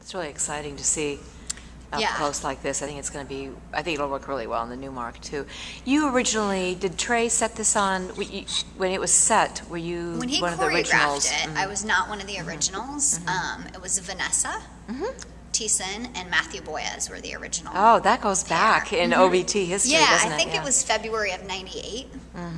It's really exciting to see up Yeah. close like this. I think it'll work really well in the new mark too. You originally, did Trey set this on, when it was set, were you When he one of the originals? choreographed it, I was not one of the originals. It was Vanessa, Thiessen, and Matthew Boyes were the original. Oh, that goes pair. back in OBT history, Yeah, doesn't it? I think it was February of '98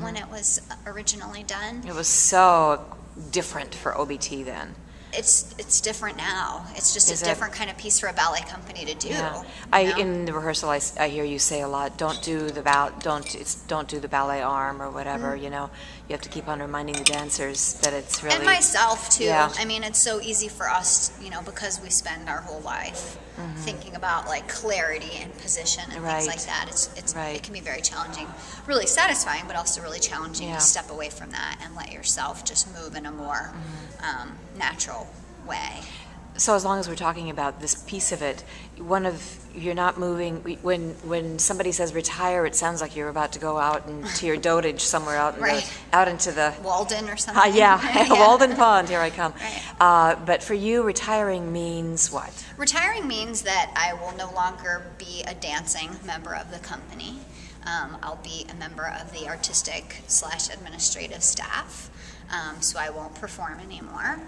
when it was originally done. It was so different for OBT then. It's different now. It's just Is a it? different kind of piece for a ballet company to do. Yeah. you know? In the rehearsal, I hear you say a lot, don't do the ballet arm or whatever, you know. You have to keep on reminding the dancers that it's really... And myself too. Yeah. I mean, it's so easy for us, you know, because we spend our whole life thinking about like clarity and position and Right. things like that. It's Right. It can be very challenging, really satisfying, but also really challenging Yeah. to step away from that and let yourself just move in a more natural way. So as long as we're talking about this piece of it, you're not moving, when somebody says retire, it sounds like you're about to go out into your dotage somewhere out into the... Walden or something. Yeah, Walden Pond, here I come. Right. But for you, retiring means what? Retiring means that I will no longer be a dancing member of the company. I'll be a member of the artistic/administrative staff, so I won't perform anymore.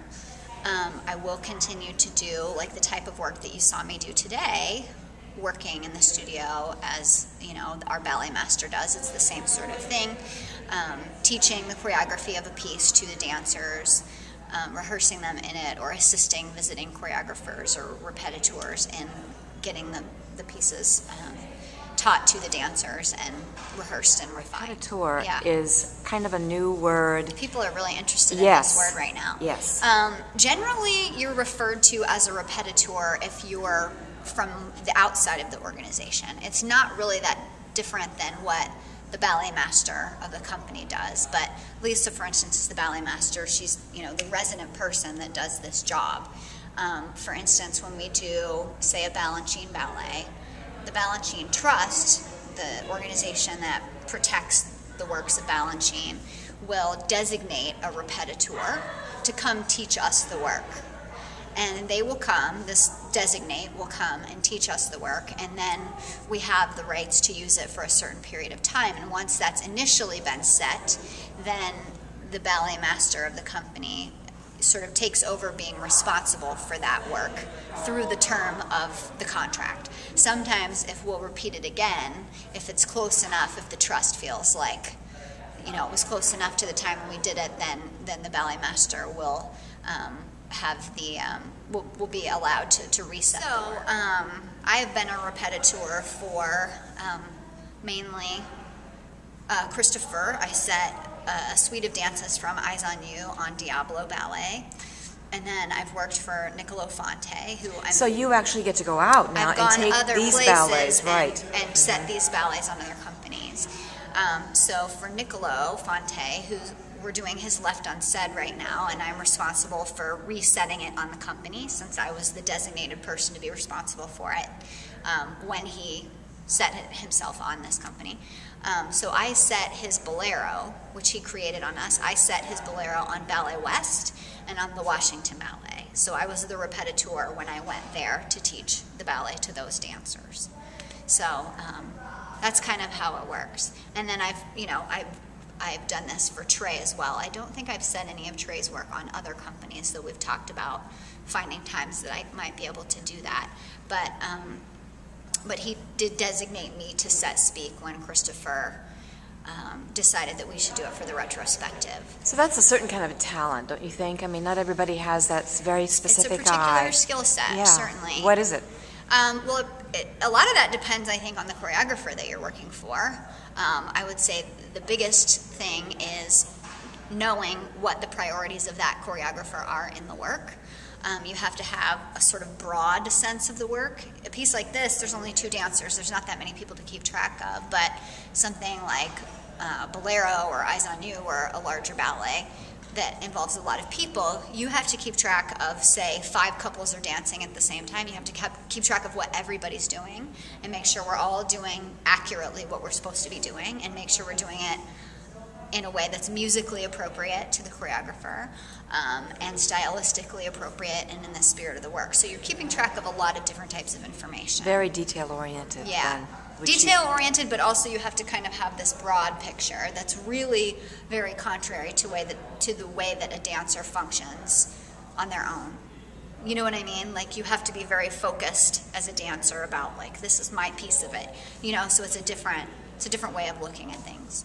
I will continue to do like the type of work that you saw me do today, working in the studio as, you know, our ballet master does. It's the same sort of thing. Teaching the choreography of a piece to the dancers, rehearsing them in it, or assisting visiting choreographers or repetiteurs in getting the pieces taught to the dancers and rehearsed and refined. Repetiteur Yeah. is kind of a new word. People are really interested in Yes. this word right now. Yes. Generally, you're referred to as a repetiteur if you're from the outside of the organization. It's not really that different than what the ballet master of the company does. But Lisa, for instance, is the ballet master. She's, you know, the resident person that does this job. For instance, when we do, say, a Balanchine ballet, the Balanchine Trust, the organization that protects the works of Balanchine, will designate a repetiteur to come teach us the work. And they will come, this designate will come and teach us the work, and then we have the rights to use it for a certain period of time. And once that's initially been set, then the ballet master of the company sort of takes over being responsible for that work through the term of the contract. Sometimes if we'll repeat it again, if it's close enough, if the trust feels like, you know, it was close enough to the time when we did it, then the ballet master will have the, will be allowed to reset. So I have been a repetiteur for mainly Christopher. I set a suite of dances from Eyes on You on Diablo Ballet. And then I've worked for Niccolo Fonte, who So you actually get to go out now I've and gone take other these places ballets, right? and set these ballets on other companies. So for Niccolo Fonte, who we're doing his Left Unsaid right now, and I'm responsible for resetting it on the company since I was the designated person to be responsible for it when he set it himself on this company. So I set his Bolero, which he created on us. I set his Bolero on Ballet West and on the Washington Ballet. So I was the repetiteur when I went there to teach the ballet to those dancers. So that's kind of how it works. And then I've done this for Trey as well. I don't think I've set any of Trey's work on other companies, though we've talked about finding times that I might be able to do that. But he did designate me to set Speak when Christopher decided that we should do it for the retrospective. So that's a certain kind of a talent, don't you think? I mean, not everybody has that very specific eye. It's a particular skill set, Yeah. certainly. What is it? Well, a lot of that depends, I think, on the choreographer that you're working for. I would say the biggest thing is knowing what the priorities of that choreographer are in the work. You have to have a sort of broad sense of the work. A piece like this, there's only 2 dancers. There's not that many people to keep track of. But something like Bolero or Eyes on You or a larger ballet that involves a lot of people, you have to keep track of, say, 5 couples are dancing at the same time. You have to keep track of what everybody's doing and make sure we're all doing accurately what we're supposed to be doing and make sure we're doing it in a way that's musically appropriate to the choreographer, and stylistically appropriate and in the spirit of the work. So you're keeping track of a lot of different types of information. Very detail-oriented. Yeah. Then, Detail-oriented, but also you have to kind of have this broad picture that's really very contrary to the way that a dancer functions on their own. You know what I mean? Like, you have to be very focused as a dancer about, like, this is my piece of it. You know, so it's a different way of looking at things.